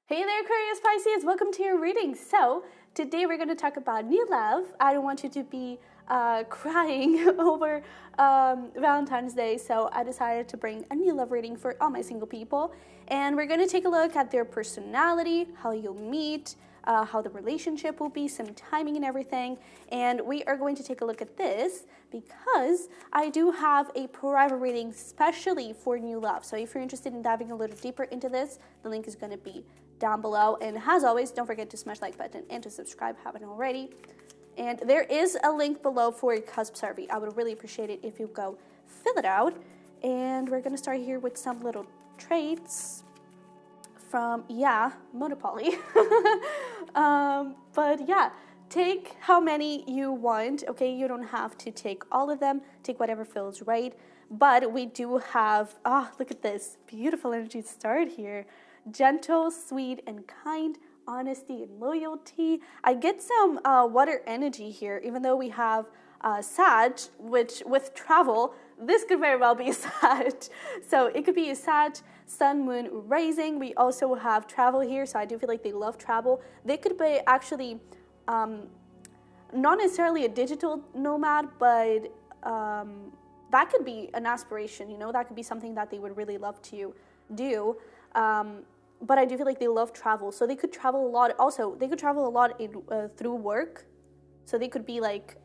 Hey there, Aquarius-Pisces! Welcome to your reading. So, today we're going to talk about new love. I don't want you to be crying over Valentine's Day, so I decided to bring a new love reading for all my single people. And we're going to take a look at their personality, how you'll meet, how the relationship will be, some timing and everything. And we are going to take a look at this because I do have a private reading specially for new love. So if you're interested in diving a little deeper into this, the link is going to be down below. And as always, don't forget to smash the like button and to subscribe if you haven't already. And there is a link below for a cusp survey. I would really appreciate it if you go fill it out. And we're going to start here with some little traits from, Monopoly. But yeah, take how many you want, okay? You don't have to take all of them. Take whatever feels right. But we do have, look at this beautiful energy start here. Gentle, sweet, and kind, honesty and loyalty. I get some water energy here, even though we have Sag, which with travel, this could very well be a Sag. So it could be a Sag, Sun, Moon, Rising. We also have travel here, so I do feel like they love travel. They could be actually not necessarily a digital nomad, but that could be an aspiration, you know? That could be something that they would really love to do. But I do feel like they love travel, so they could travel a lot. Also, they could travel a lot through work, so they could be like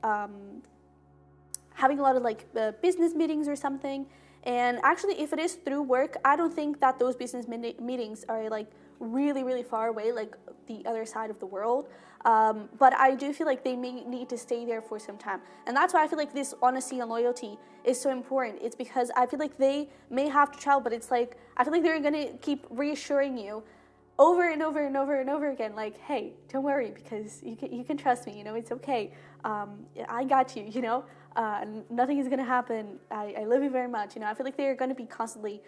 having a lot of like business meetings or something. And actually, if it is through work, I don't think that those business meetings are like really far away, like the other side of the world. But I do feel like they may need to stay there for some time. And that's why I feel like this honesty and loyalty is so important. It's because I feel like they may have to travel, but it's like, I feel like they're going to keep reassuring you over and over and over and over again, like, hey, don't worry, because you can trust me, you know, it's okay. I got you, you know, nothing is going to happen. I love you very much. You know, I feel like they're going to be constantly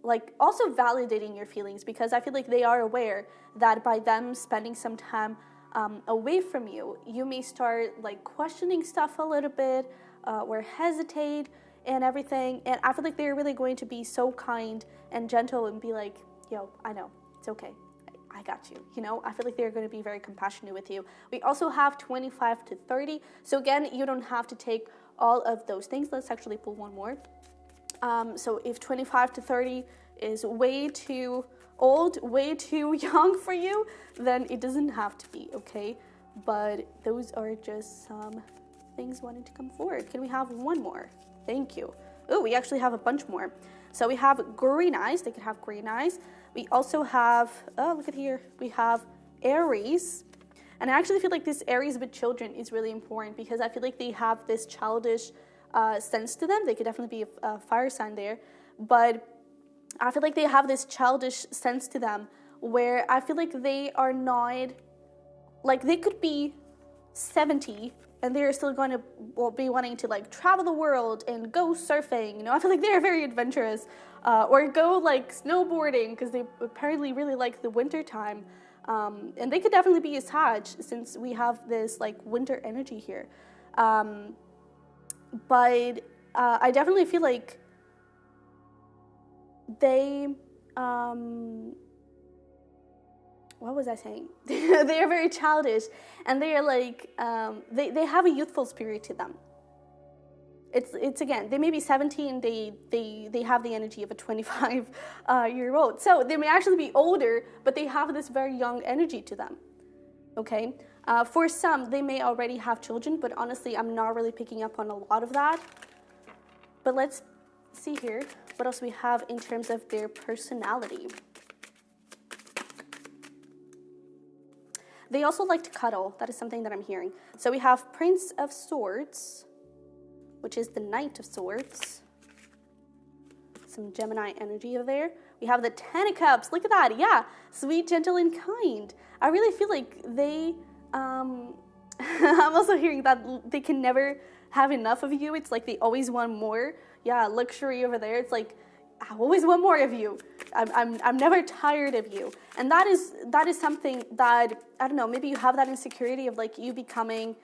like also validating your feelings, because I feel like they are aware that by them spending some time away from you, you may start like questioning stuff a little bit or hesitate and everything. And I feel like they're really going to be so kind and gentle and be like, yo, I know, it's okay. I got you. You know, I feel like they're going to be very compassionate with you. We also have 25 to 30. So again, you don't have to take all of those things. Let's actually pull one more. So if 25 to 30 is way too old, way too young for you, then it doesn't have to be, okay? But those are just some things wanting to come forward. Can we have one more? Thank you. Oh, we actually have a bunch more. So we have green eyes. They could have green eyes. We also have, oh, look at here. We have Aries. And I actually feel like this Aries with children is really important, because I feel like they have this childish sense to them. They could definitely be a fire sign there. But I feel like they have this childish sense to them where I feel like they are not, like they could be 70 and they're still going to be wanting to like travel the world and go surfing. You know, I feel like they're very adventurous, or go like snowboarding, because they apparently really like the winter time. And they could definitely be a Sag, since we have this like winter energy here. But I definitely feel like they, what was I saying? They are very childish, and they are like, they have a youthful spirit to them. It's again, they may be 17, they have the energy of a 25 year old. So they may actually be older, but they have this very young energy to them, okay? For some, they may already have children, but honestly, I'm not really picking up on a lot of that. But let's see here what else we have in terms of their personality. They also like to cuddle. That is something that I'm hearing. So we have Prince of Swords, which is the Knight of Swords. Some Gemini energy over there. We have the Ten of Cups. Look at that. Yeah. Sweet, gentle, and kind. I really feel like they, I'm also hearing that they can never have enough of you. It's like they always want more. Yeah, luxury over there. It's like, I always want more of you. I'm never tired of you. And that is something that, I don't know, maybe you have that insecurity of like you becoming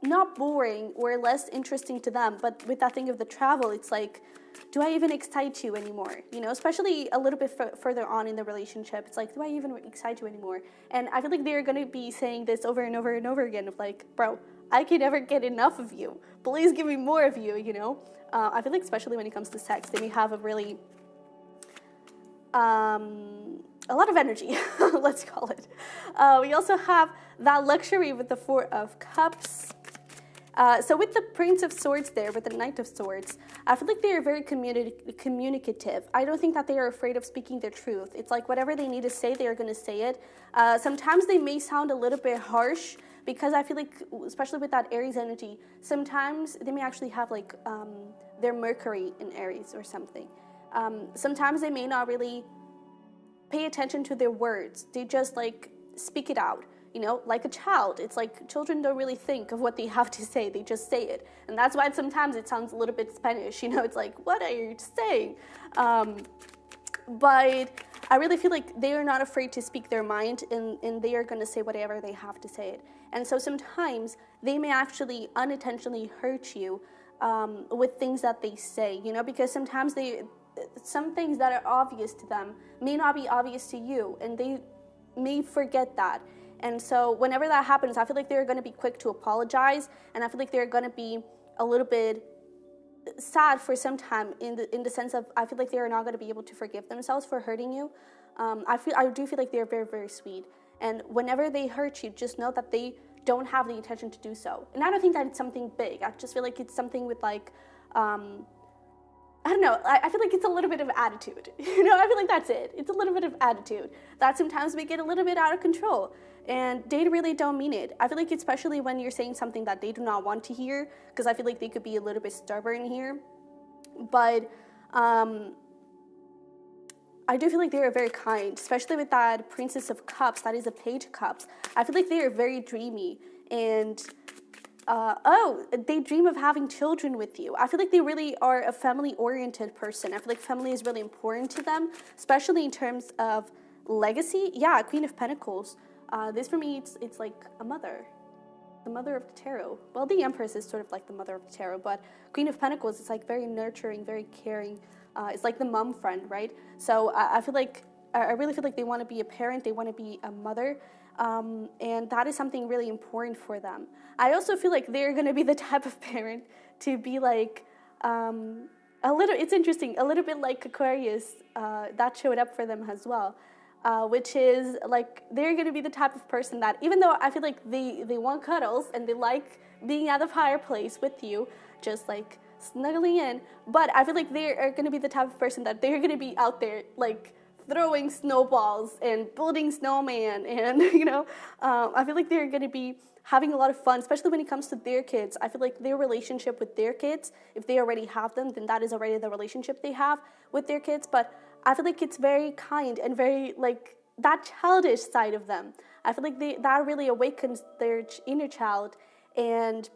not boring or less interesting to them, but with that thing of the travel, it's like do I even excite you anymore? You know, especially a little bit further on in the relationship. It's like, do I even excite you anymore? And I feel like they're going to be saying this over and over and over again of like, bro, I can never get enough of you. Please give me more of you, you know? I feel like especially when it comes to sex, they may have a really, a lot of energy, let's call it. We also have that luxury with the Four of Cups. So with the Prince of Swords there, with the Knight of Swords, I feel like they are very communicative. I don't think that they are afraid of speaking their truth. It's like whatever they need to say, they are going to say it. Sometimes they may sound a little bit harsh, because I feel like, especially with that Aries energy, sometimes they may actually have like their Mercury in Aries or something. Sometimes they may not really pay attention to their words. They just like speak it out, you know, like a child. It's like children don't really think of what they have to say. They just say it. And that's why sometimes it sounds a little bit Spanish, you know, it's like, what are you saying? But I really feel like they are not afraid to speak their mind, and they are going to say whatever they have to say it. And so sometimes they may actually unintentionally hurt you with things that they say, you know, because sometimes some things that are obvious to them may not be obvious to you, and they may forget that. And so whenever that happens, I feel like they're going to be quick to apologize, and I feel like they're going to be a little bit sad for some time in the sense of I feel like they are not going to be able to forgive themselves for hurting you. I do feel like they're very, very sweet. And whenever they hurt you, just know that they don't have the intention to do so. And I don't think that it's something big. I just feel like it's something with like, I don't know, I feel like it's a little bit of attitude. You know, I feel like that's it. It's a little bit of attitude that sometimes we get a little bit out of control. And they really don't mean it. I feel like especially when you're saying something that they do not want to hear, because I feel like they could be a little bit stubborn here. But I do feel like they are very kind, especially with that Princess of Cups, that is a Page of Cups. I feel like they are very dreamy, and they dream of having children with you. I feel like they really are a family-oriented person. I feel like family is really important to them, especially in terms of legacy. Yeah, Queen of Pentacles. This for me, it's like a mother, the mother of the tarot. Well, the Empress is sort of like the mother of the tarot, but Queen of Pentacles is like very nurturing, very caring. It's like the mom friend, right? So I feel like, I really feel like they want to be a parent, they want to be a mother, and that is something really important for them. I also feel like they're going to be the type of parent to be like, it's interesting, a little bit like Aquarius, that showed up for them as well. Which is like they're going to be the type of person that, even though I feel like they want cuddles and they like being at the fireplace with you, just like snuggling in, but I feel like they are going to be the type of person that they're going to be out there like throwing snowballs and building snowman, and you know, I feel like they're going to be having a lot of fun, especially when it comes to their kids. I feel like their relationship with their kids, if they already have them, then that is already the relationship they have with their kids. But I feel like it's very kind and very like that childish side of them. I feel like that really awakens their inner child, and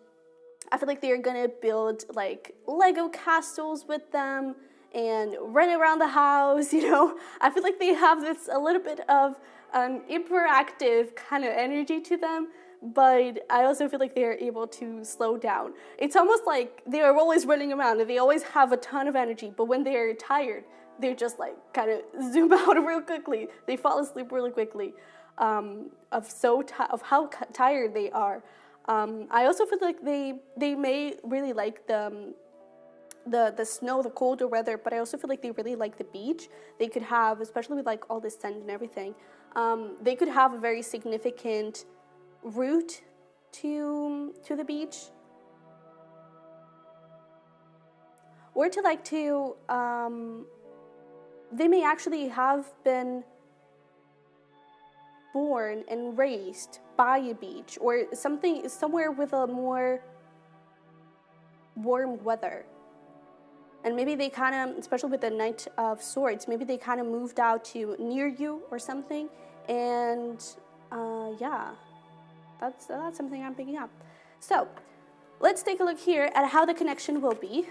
I feel like they're gonna build like Lego castles with them and run around the house, you know. I feel like they have this a little bit of hyperactive kind of energy to them, but I also feel like they are able to slow down. It's almost like they are always running around and they always have a ton of energy, but when they are tired, they're just like kind of zoom out real quickly. They fall asleep really quickly of how tired they are. I also feel like they may really like the snow, the colder weather, but I also feel like they really like the beach. They could have, especially with like all this sand and everything, they could have a very significant route to the beach, or to like to they may actually have been born and raised by a beach or somewhere with a more warm weather. And maybe they kind of, especially with the Knight of Swords, maybe they kind of moved out to near you or something. And yeah, that's something I'm picking up. So let's take a look here at how the connection will be.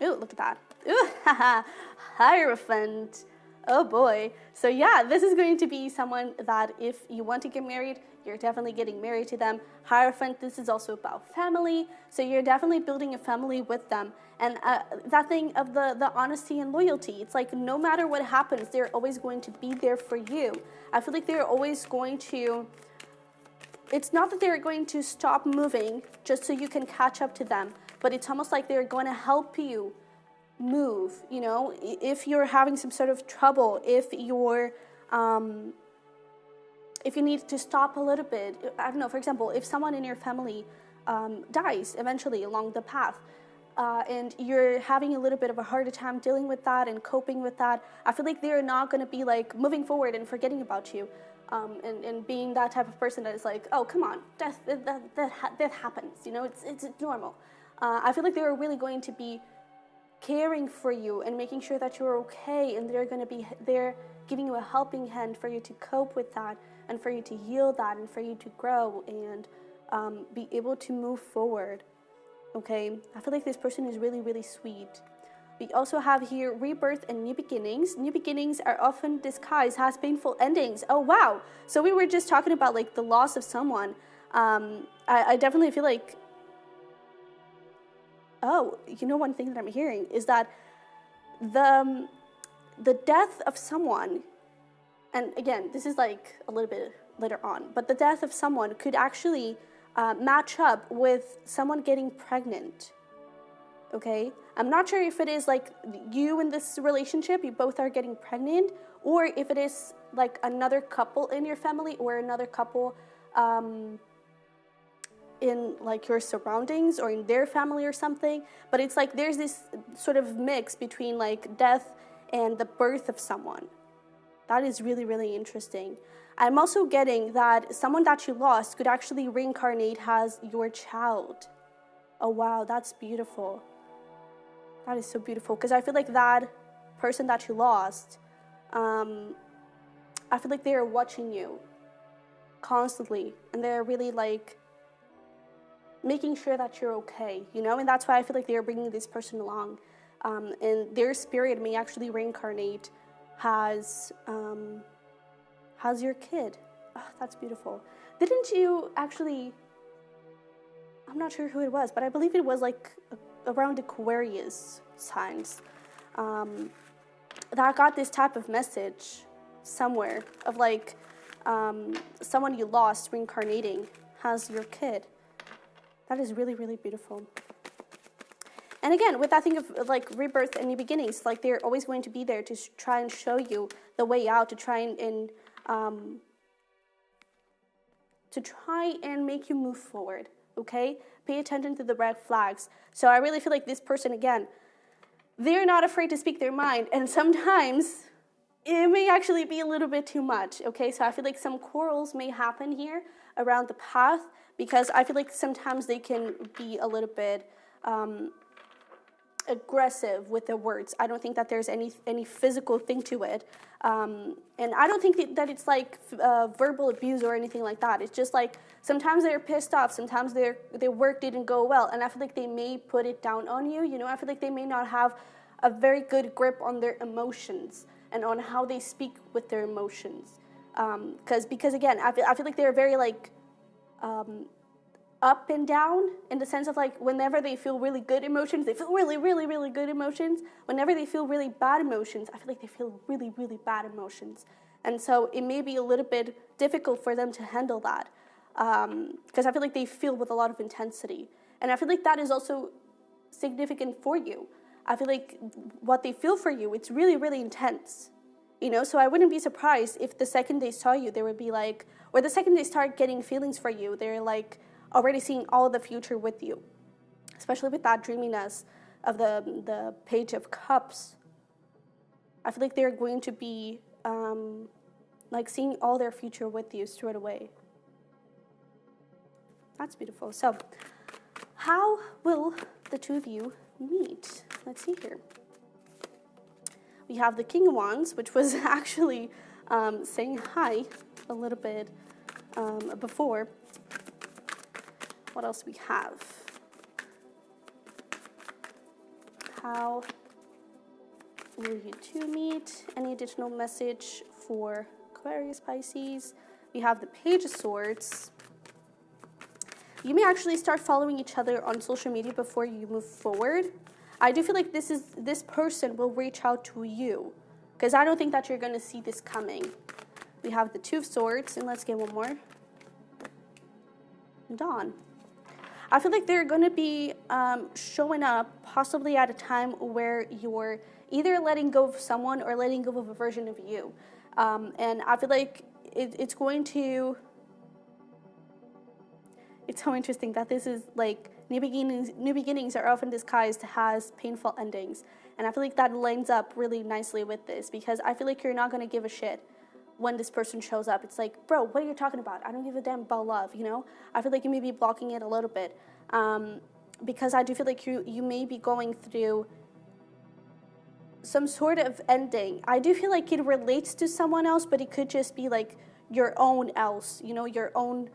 Ooh, look at that. Ooh, haha, Hierophant. Oh boy. So yeah, this is going to be someone that if you want to get married, you're definitely getting married to them. Hierophant, this is also about family. So you're definitely building a family with them. And that thing of the honesty and loyalty, it's like no matter what happens, they're always going to be there for you. I feel like they're always going to, it's not that they're going to stop moving just so you can catch up to them, but it's almost like they're going to help you move, you know, if you're having some sort of trouble, if you need to stop a little bit. I don't know, for example, if someone in your family dies eventually along the path, and you're having a little bit of a harder time dealing with that and coping with that, I feel like they're not going to be like moving forward and forgetting about you, and being that type of person that is like, oh, come on, death happens, you know, it's normal. I feel like they're really going to be caring for you and making sure that you're okay, and they're going to be there giving you a helping hand for you to cope with that and for you to heal that and for you to grow and be able to move forward. Okay, I feel like this person is really, really sweet. We also have here rebirth and new beginnings. New beginnings are often disguised as painful endings. Oh wow, so we were just talking about like the loss of someone. I definitely feel like, oh, you know, one thing that I'm hearing is that the death of someone, and again, this is like a little bit later on, but the death of someone could actually match up with someone getting pregnant. Okay, I'm not sure if it is like you in this relationship, you both are getting pregnant, or if it is like another couple in your family or another couple in like your surroundings or in their family or something. But it's like there's this sort of mix between like death and the birth of someone. That is really, really interesting. I'm also getting that someone that you lost could actually reincarnate as your child. Oh wow, that's beautiful. That is so beautiful, because I feel like that person that you lost, I feel like they're watching you constantly, and they're really like making sure that you're okay, you know, and that's why I feel like they're bringing this person along, and their spirit may actually reincarnate as your kid. Oh, that's beautiful. Didn't you actually, I'm not sure who it was, but I believe it was like around Aquarius signs, that got this type of message somewhere of like someone you lost reincarnating as your kid. That is really, really beautiful. And again, with that thing of like rebirth and new beginnings, like they're always going to be there to try and show you the way out, to try and make you move forward. Okay, pay attention to the red flags. So I really feel like this person, again, they're not afraid to speak their mind, and sometimes it may actually be a little bit too much. Okay, so I feel like some quarrels may happen here around the path, because I feel like sometimes they can be a little bit aggressive with their words. I don't think that there's any physical thing to it, and I don't think that it's like verbal abuse or anything like that. It's just like sometimes they're pissed off, sometimes their work didn't go well, and I feel like they may put it down on you. You know, I feel like they may not have a very good grip on their emotions and on how they speak with their emotions, because again, I feel like they're very like up and down, in the sense of like whenever they feel really good emotions, they feel really, really, really good emotions. Whenever they feel really bad emotions, I feel like they feel really, really bad emotions. And so it may be a little bit difficult for them to handle that, because I feel like they feel with a lot of intensity. And I feel like that is also significant for you. I feel like what they feel for you, it's really, really intense. You know, so I wouldn't be surprised if the second they saw you, they would be like, or the second they start getting feelings for you, they're like already seeing all the future with you, especially with that dreaminess of the Page of Cups. I feel like they're going to be like seeing all their future with you straight away. That's beautiful. So how will the two of you meet? Let's see here. We have the King of Wands, which was actually saying hi a little bit before. What else we have? will you two meet? Any additional message for Aquarius Pisces? We have the Page of Swords. You may actually start following each other on social media before you move forward. I do feel like this person will reach out to you, because I don't think that you're going to see this coming. We have the Two of Swords, and let's get one more. Dawn. I feel like they're going to be showing up possibly at a time where you're either letting go of someone or letting go of a version of you. And I feel like it's going to... It's so interesting that this is like new beginnings. New beginnings are often disguised as painful endings. And I feel like that lines up really nicely with this, because I feel like you're not going to give a shit when this person shows up. It's like, bro, what are you talking about? I don't give a damn about love, you know? I feel like you may be blocking it a little bit, because I do feel like you may be going through some sort of ending. I do feel like it relates to someone else, but it could just be like your own else, you know, your own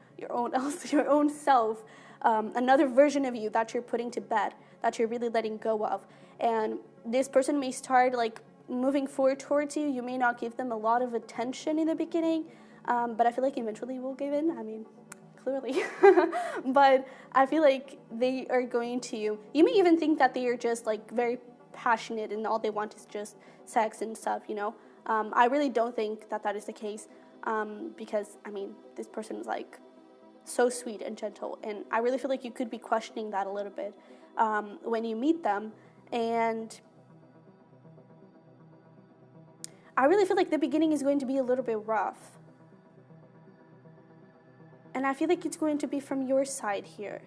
self, another version of you that you're putting to bed, that you're really letting go of. And this person may start like moving forward towards you. You may not give them a lot of attention in the beginning, but I feel like eventually you will give in. I mean, clearly. But I feel like they are going to, you may even think that they are just like very passionate and all they want is just sex and stuff, you know. I really don't think that is the case, because, I mean, this person is like so sweet and gentle, and I really feel like you could be questioning that a little bit when you meet them. And I really feel like the beginning is going to be a little bit rough. And I feel like it's going to be from your side here.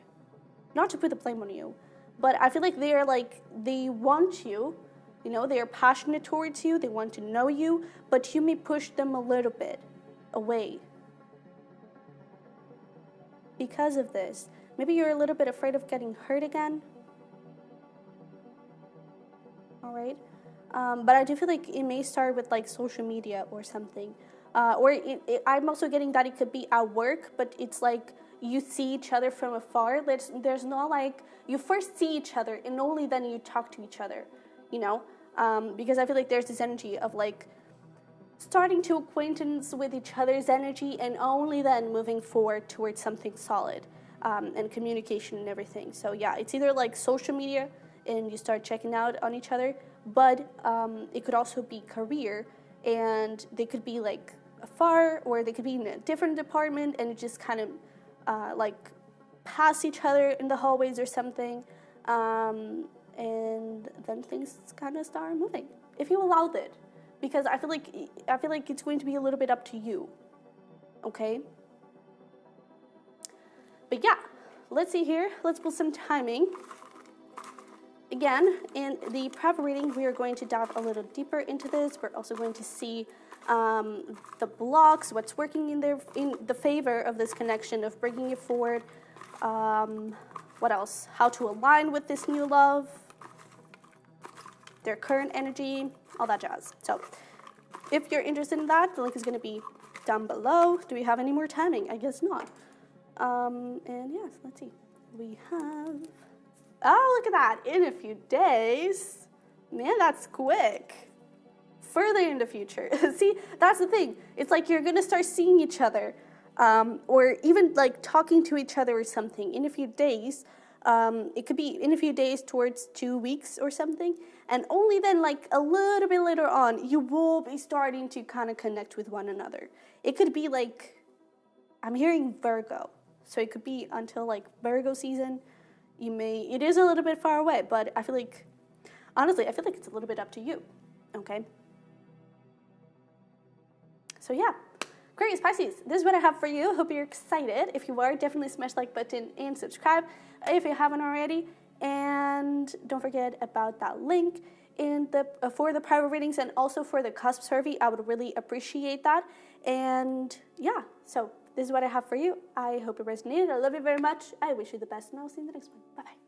Not to put the blame on you, but I feel like they want you, you know, they are passionate towards you, they want to know you, but you may push them a little bit away. Because of this, maybe you're a little bit afraid of getting hurt again. All right. But I do feel like it may start with like social media or something. I'm also getting that it could be at work, but it's like you see each other from afar. There's no like, you first see each other and only then you talk to each other, you know? Because I feel like there's this energy of like starting to acquaintance with each other's energy and only then moving forward towards something solid, and communication and everything. So yeah, it's either like social media and you start checking out on each other, but it could also be career, and they could be like afar, or they could be in a different department, and it just kind of like pass each other in the hallways or something, and then things kind of start moving if you allowed it, because I feel like it's going to be a little bit up to you, okay? But yeah, let's see here. Let's put some timing. Again, in the private reading, we are going to dive a little deeper into this. We're also going to see the blocks, what's working in the favor of this connection, of bringing you forward. What else? How to align with this new love, their current energy, all that jazz. So if you're interested in that, the link is going to be down below. Do we have any more timing? I guess not. And yes, let's see. We have... Oh, look at that. In a few days. Man, that's quick. Further in the future. See, that's the thing. It's like you're going to start seeing each other, or even like talking to each other or something in a few days. It could be in a few days towards 2 weeks or something. And only then, like a little bit later on, you will be starting to kind of connect with one another. It could be like, I'm hearing Virgo. So it could be until like Virgo season. It is a little bit far away, but I feel like, honestly, I feel like it's a little bit up to you, okay? So yeah, Aquarius Pisces, this is what I have for you. Hope you're excited. If you are, definitely smash the like button and subscribe if you haven't already. And don't forget about that link for the private readings and also for the cusp survey. I would really appreciate that. And yeah, so this is what I have for you. I hope it resonated. I love you very much. I wish you the best, and I'll see you in the next one. Bye-bye.